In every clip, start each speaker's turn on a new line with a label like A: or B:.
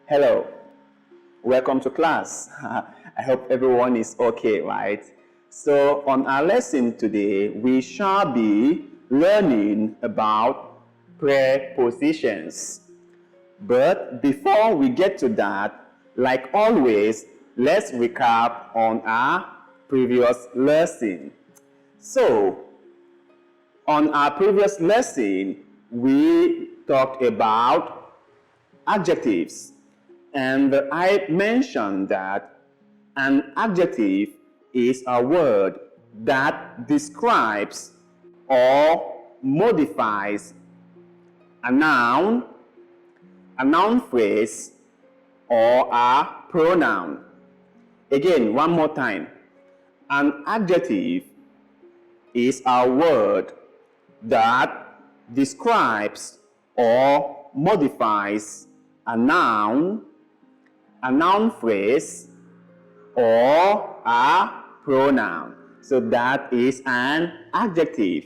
A: Hello, welcome to class. I hope everyone is okay, right? So on our lesson today, we shall be learning about prepositions. But before we get to that, like always, let's recap on our previous lesson. So, on our previous lesson, we talked about adjectives. And I mentioned that an adjective is a word that describes or modifies a noun phrase, or a pronoun. Again, one more time. An adjective is a word that describes or modifies a noun phrase, or a pronoun. So that is an adjective.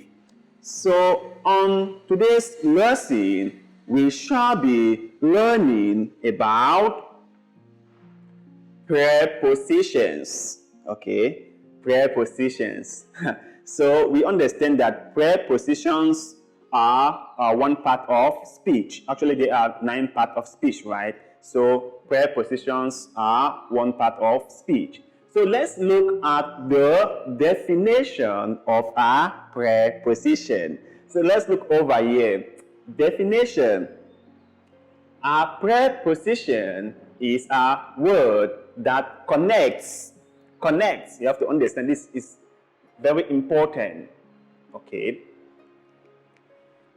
A: So on today's lesson, we shall be learning about prepositions. Okay, prepositions. So we understand that prepositions are one part of speech. Actually, there are 9 parts of speech, right? So prepositions are one part of speech. So let's look at the definition of a preposition. So let's look over here. Definition. A preposition is a word that connects. You have to understand this is very important. Okay.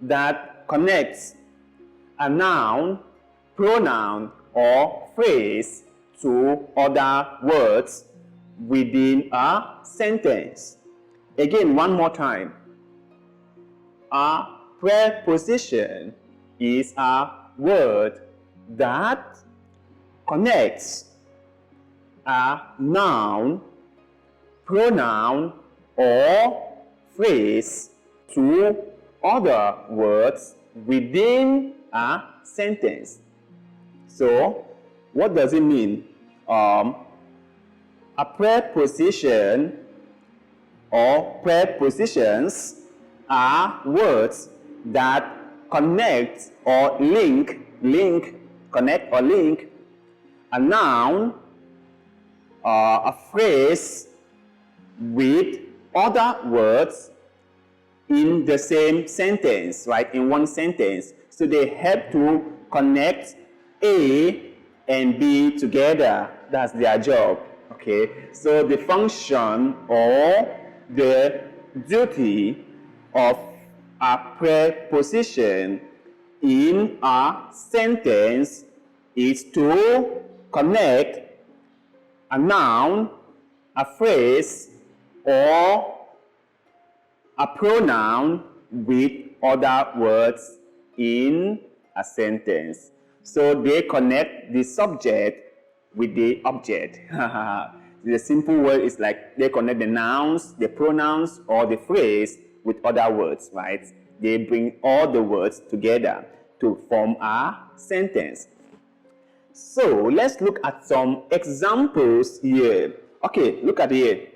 A: That connects a noun, pronoun, or phrase to other words within a sentence. Again, one more time. A preposition is a word that connects a noun, pronoun, or phrase to other words within a sentence. So, what does it mean? A preposition or prepositions are words that connect or link a noun, a phrase with other words in the same sentence, right? In one sentence. So they help to connect A and B together. That's their job. Okay. So the function or the duty of a preposition in a sentence is to connect a noun, a phrase, or a pronoun with other words in a sentence. So they connect the subject with the object. The simple word is like they connect the nouns, the pronouns, or the phrase with other words, right? They bring all the words together to form a sentence. So let's look at some examples here. Okay, look at here.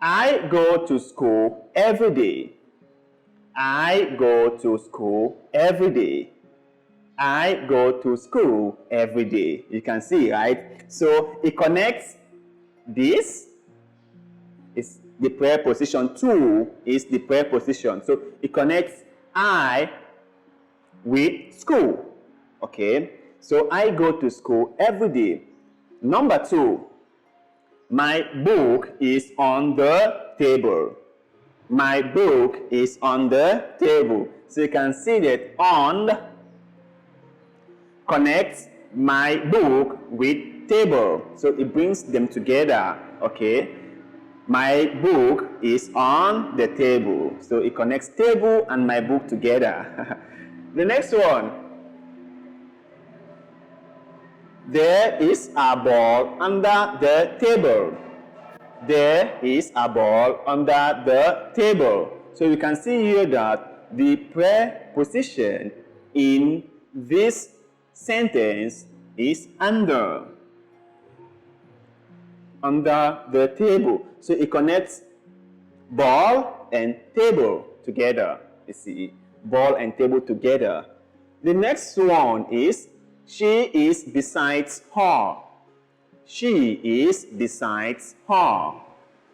A: I go to school every day. I go to school every day. I go to school every day. You can see, right? So it connects this is the preposition, to is the preposition. So it connects I with school. Okay? So I go to school every day. Number 2, my book is on the table. My book is on the table. So you can see that on connects my book with table. So it brings them together. Okay. My book is on the table. So it connects table and my book together. The next one. There is a ball under the table. There is a ball under the table. So you can see here that the preposition in this sentence is under. Under the table. So it connects ball and table together. You see, ball and table together. The next one is she is besides her. She is besides her.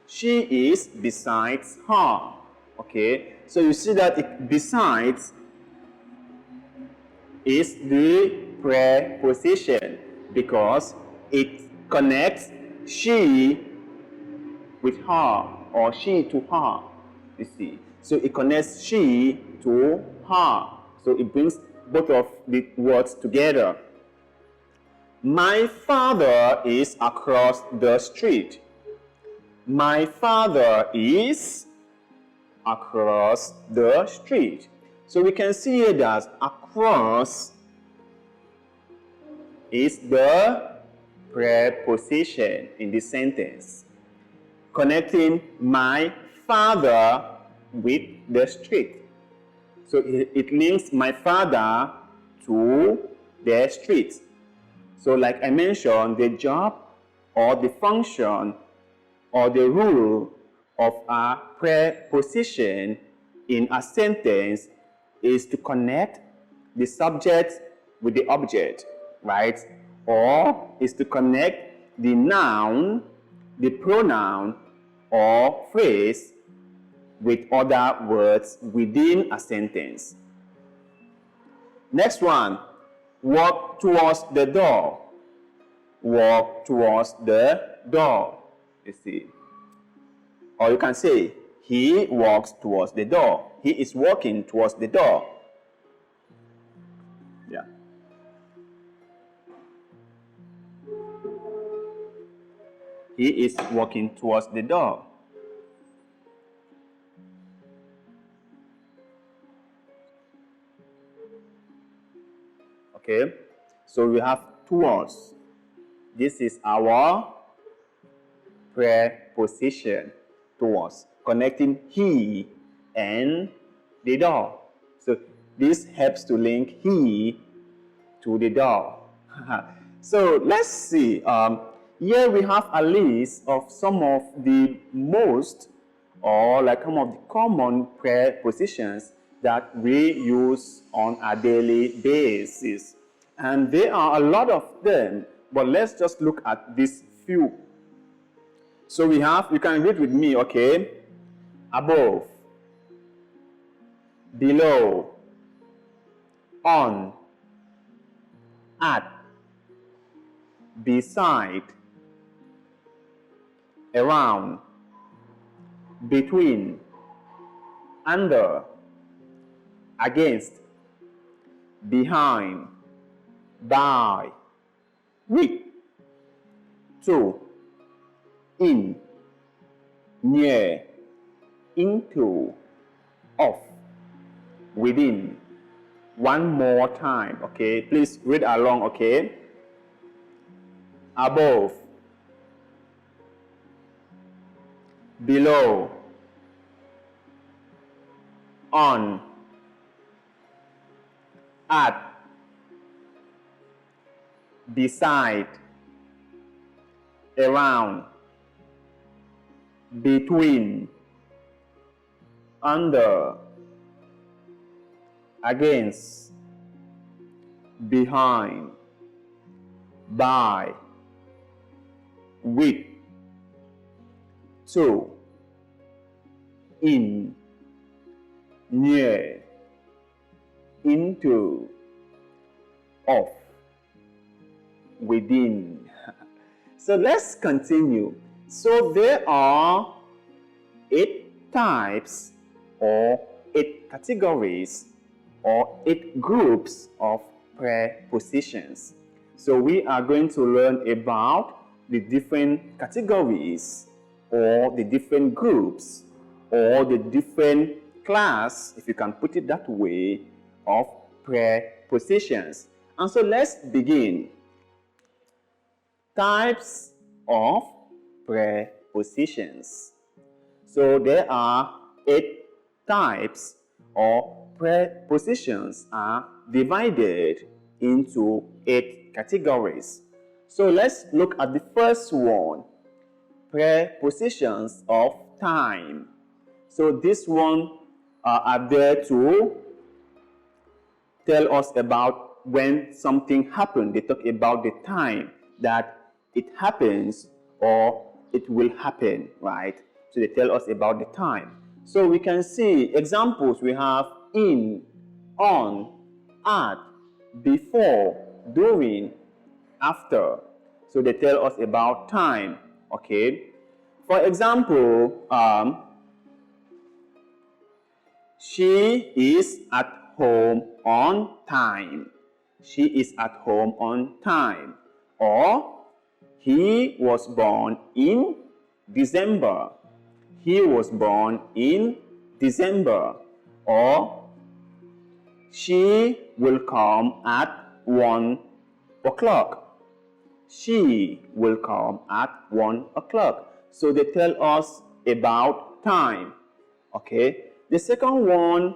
A: She is besides her. Okay, so you see that besides is the preposition because it connects she with her or she to her. You see, so it connects she to her. So it brings both of the words together. My father is across the street. My father is across the street. So we can see here that across is the preposition in this sentence, connecting my father with the street. So it links my father to the street. So like I mentioned, the job or the function or the rule of a preposition in a sentence is to connect the subject with the object, right? Or is to connect the noun, the pronoun, or phrase with other words within a sentence. Next one, walk towards the door. Walk towards the door. You see. Or you can say, he walks towards the door. He is walking towards the door. Yeah. He is walking towards the door. Okay, so we have towards. This is our preposition, towards, connecting he and the door. So this helps to link he to the door. So let's see. Here we have a list of some of the most or like some of the common prepositions that we use on a daily basis. And there are a lot of them, but let's just look at these few. So we have, you can read with me, okay? Above, below, on, at, beside, around, between, under, against, behind, by, with, to, in, near, into, of, within. One more time, okay? Please read along, okay? Above, below, on, at, beside, around, between, under, against, behind, by, with, to, in, near, into, of, within. So let's continue. So there are 8 types or 8 categories or 8 groups of prepositions. So we are going to learn about the different categories or the different groups or the different class, if you can put it that way, of prepositions. And so let's begin. Types of prepositions. So there are 8 types or prepositions are divided into 8 categories. So let's look at the first one, prepositions of time. So this one are there to tell us about when something happened. They talk about the time that it happens or it will happen, right? So they tell us about the time. So we can see examples. We have in, on, at, before, during, after. So they tell us about time, okay? For example, she is at home on time. She is at home on time. Or he was born in December. He was born in December. Or she will come at 1 o'clock. She will come at 1 o'clock. So they tell us about time. Okay. The second one,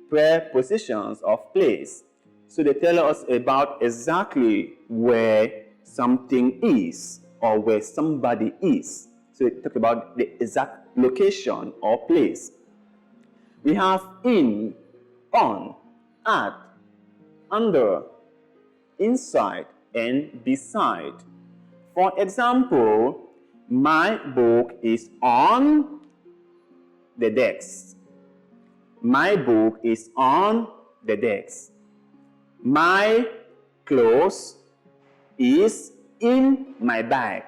A: prepositions of place. So they tell us about exactly where something is or where somebody is. So they talk about the exact location or place. We have in, on, at, under, inside, and beside. For example, my book is on the desk. My book is on the desk. My clothes is in my bag.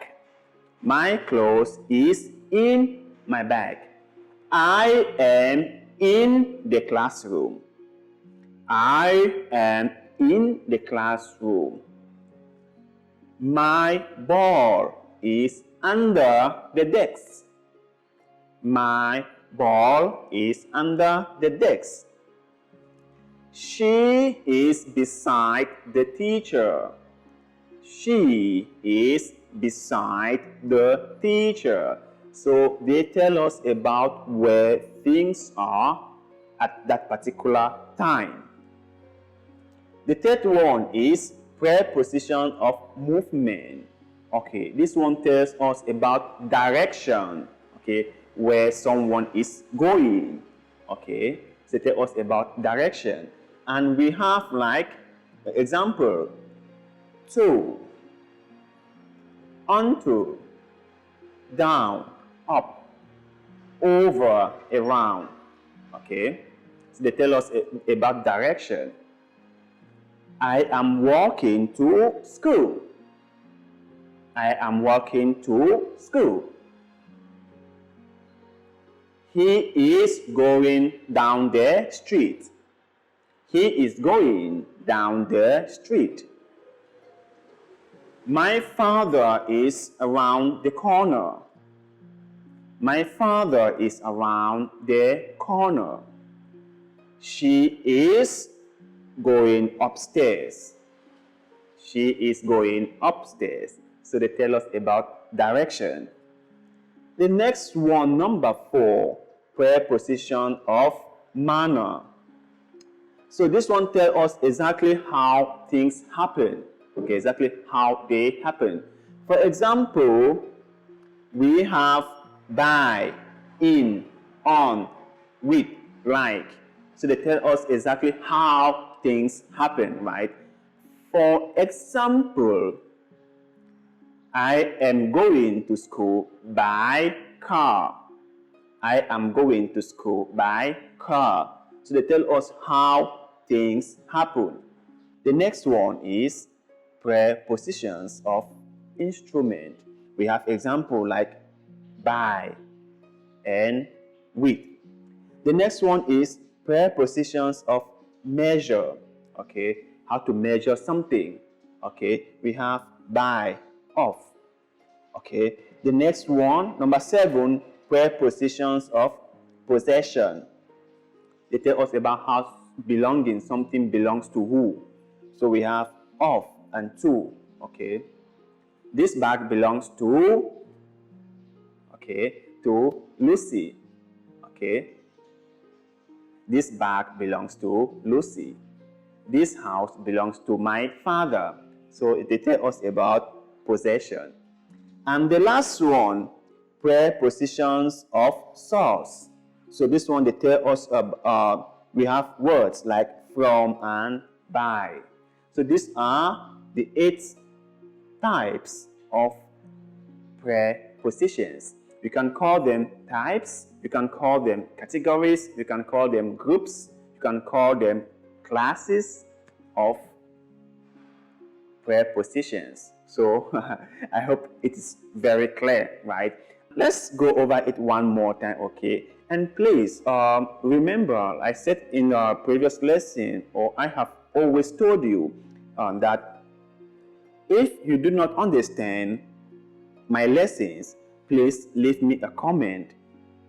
A: My clothes is in my bag. I am in the classroom. I am in the classroom. My ball is under the desk. My ball is under the desk. She is beside the teacher. She is beside the teacher. So they tell us about where things are at that particular time. The third one is preposition of movement. Okay, this one tells us about direction. Okay, where someone is going. Okay, so it tells us about direction. And we have like example, to, onto, down, up, over, around. Okay, so they tell us about direction. I am walking to school. I am walking to school. He is going down the street. He is going down the street. My father is around the corner. My father is around the corner. She is going upstairs. She is going upstairs. So they tell us about direction. The next one, number 4, preposition of manner. So this one tells us exactly how things happen. Okay, exactly how they happen. For example, we have by, in, on, with, like. So they tell us exactly how things happen, right? For example, I am going to school by car. I am going to school by car. So they tell us how things happen. The next one is prepositions of instrument. We have example like by and with. The next one is prepositions of measure. Okay, how to measure something. Okay, we have by, of. Okay, the next one, number 7, prepositions of possession. They tell us about how belonging, something belongs to who. So we have of and to. Okay, this bag belongs to, okay, to Lucy. Okay, this bag belongs to Lucy. This house belongs to my father. So they tell us about possession. And the last one, prepositions of source. So this one they tell us we have words like from and by. So these are the 8 types of prepositions. You can call them types, you can call them categories, you can call them groups, you can call them classes of prepositions. So I hope it is very clear, right? Let's go over it one more time, okay? And please remember, I said in our previous lesson, or I have always told you that if you do not understand my lessons, please leave me a comment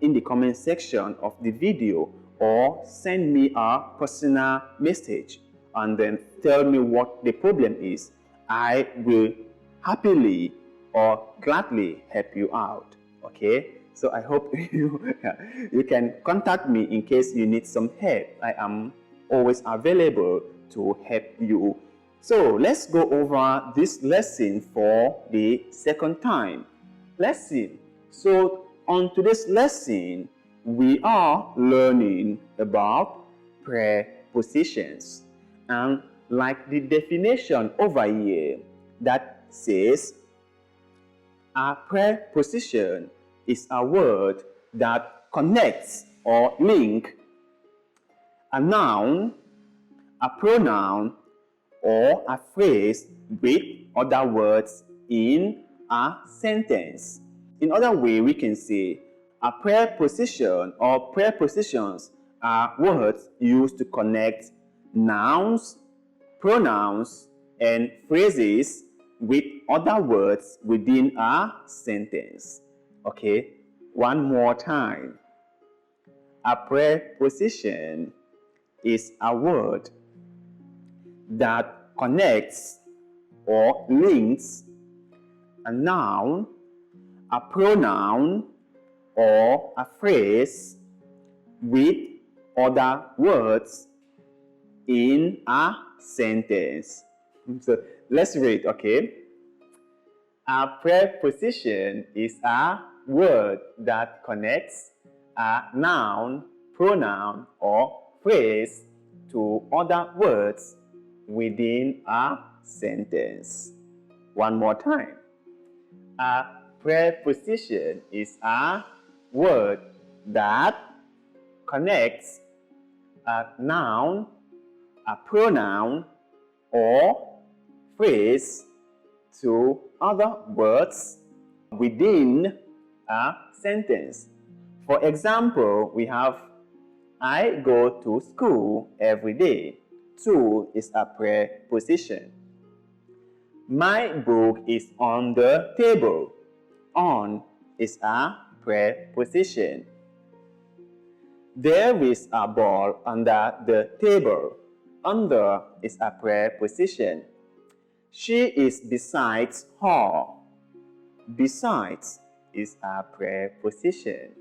A: in the comment section of the video or send me a personal message and then tell me what the problem is. I will happily or gladly help you out. Okay, so I hope you can contact me in case you need some help. I am always available to help you. So let's go over this lesson for the second time. Lesson. So on today's lesson, we are learning about prepositions. And like the definition over here that says, a preposition is a word that connects or links a noun, a pronoun, or a phrase with other words in a sentence. In other way, we can say a preposition or prepositions are words used to connect nouns, pronouns, and phrases with other words within a sentence. Okay, one more time. A preposition is a word that connects or links a noun, a pronoun, or a phrase with other words in a sentence. So let's read, okay? A preposition is a word that connects a noun, pronoun, or phrase to other words within a sentence. One more time. A preposition is a word that connects a noun, a pronoun, or phrase to other words within a sentence. For example, we have I go to school every day. To is a preposition. My book is on the table. On is a preposition. There is a ball under the table. Under is a preposition. She is besides her. Besides is a preposition.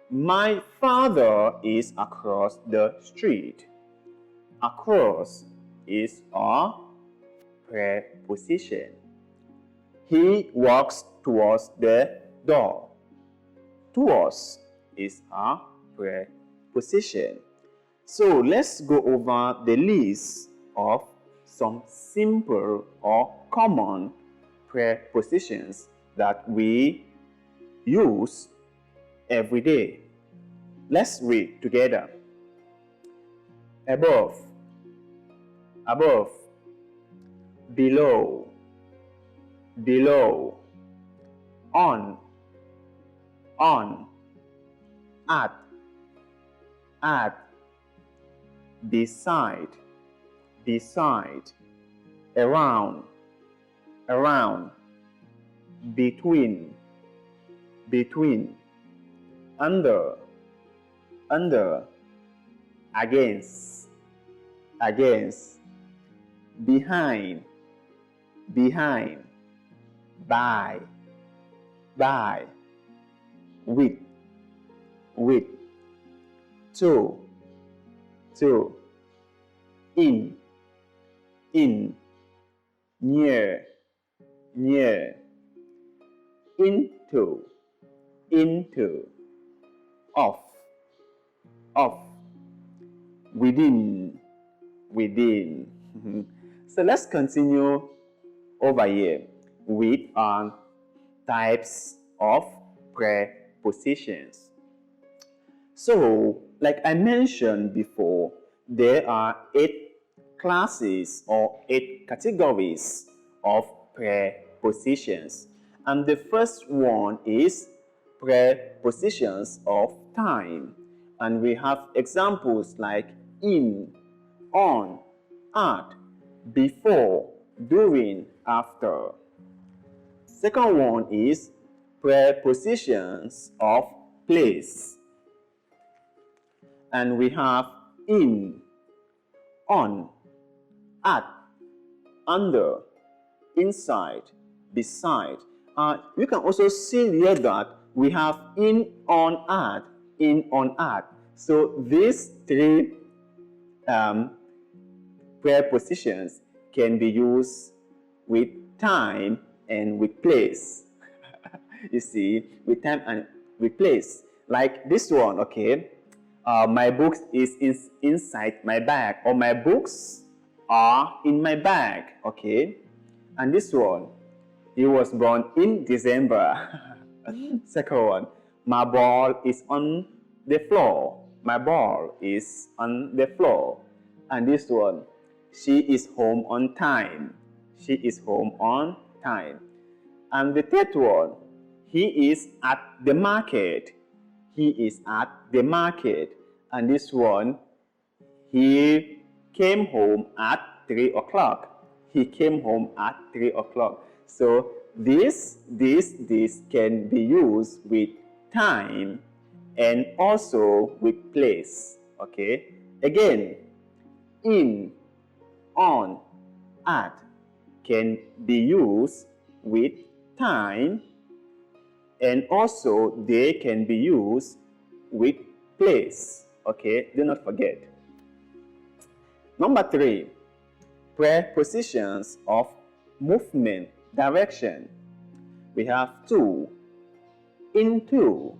A: My father is across the street. Across is a preposition. He walks towards the door. Towards is a preposition. So let's go over the list of some simple or common prepositions that we use every day. Let's read together. Above, above. Below, below. On, at, beside, beside. Around, between, under, against, behind, by, with, to, in, near, near, into, into, of, within, within. So let's continue over here with types of prepositions. So, like I mentioned before, there are 8 classes or 8 categories of prepositions. And the first one is prepositions of time. And we have examples like in, on, at, before, during, after. Second one is prepositions of place. And we have in, on, at, under, inside, beside. You can also see here that we have in, on, at. So these 3 prepositions can be used with time and with place. You see, with time and with place. Like this one, okay? My books is inside my bag, or my books are in my bag, okay? And this one, he was born in December. Second one, my ball is on the floor. My ball is on the floor. And this one, she is home on time. She is home on time. And the third one, he is at the market. He is at the market. And this one, he came home at 3 o'clock. He came home at 3 o'clock. So this can be used with time and also with place. Okay? Again, in, on, at can be used with time, and also they can be used with place. Okay, do not forget. Number 3, prepositions of movement, direction. We have to, into,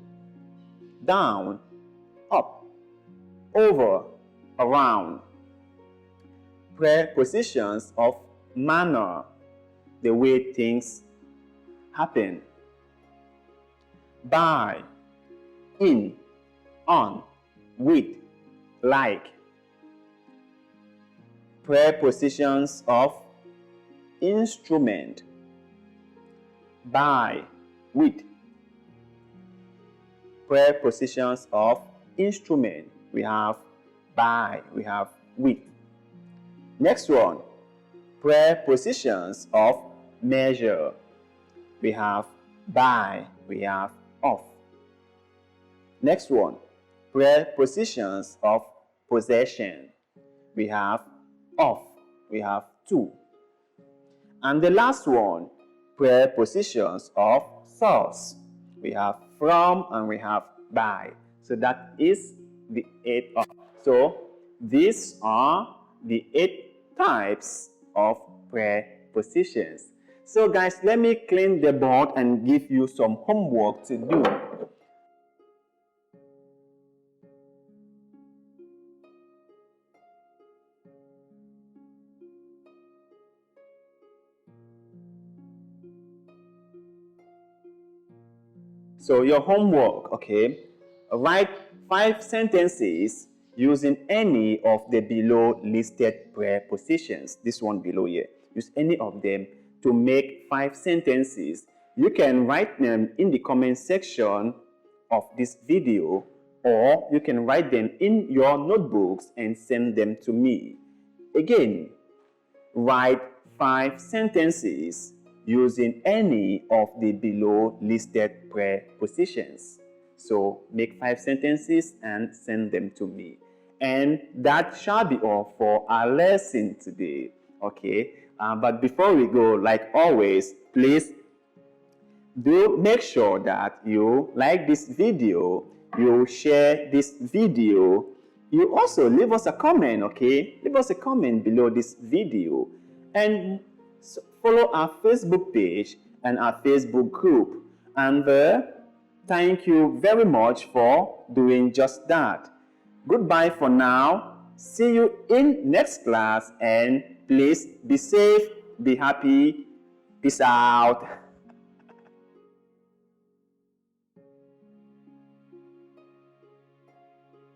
A: down, up, over, around. Prepositions of manner, the way things happen. By, in, on, with, like. Prepositions of instrument. By, with. Prepositions of instrument. We have by, we have with. Next one, prepositions of measure. We have by, we have of. Next one, prepositions of possession. We have of, we have to. And the last one, prepositions of source. We have from and we have by. So that is the 8 of. So these are the 8 types of prepositions. So guys, let me clean the board and give you some homework to do. So your homework, okay, write 5 sentences using any of the below listed prepositions. This one below here. Use any of them to make 5 sentences. You can write them in the comment section of this video, or you can write them in your notebooks and send them to me. Again, write 5 sentences using any of the below listed prepositions. So make 5 sentences and send them to me. And that shall be all for our lesson today. Okay, but before we go, like always, please do make sure that you like this video, you share this video, you also leave us a comment. Okay, leave us a comment below this video, and follow our Facebook page and our Facebook group. And thank you very much for doing just that. Goodbye for now. See you in next class, and please be safe, be happy. Peace out.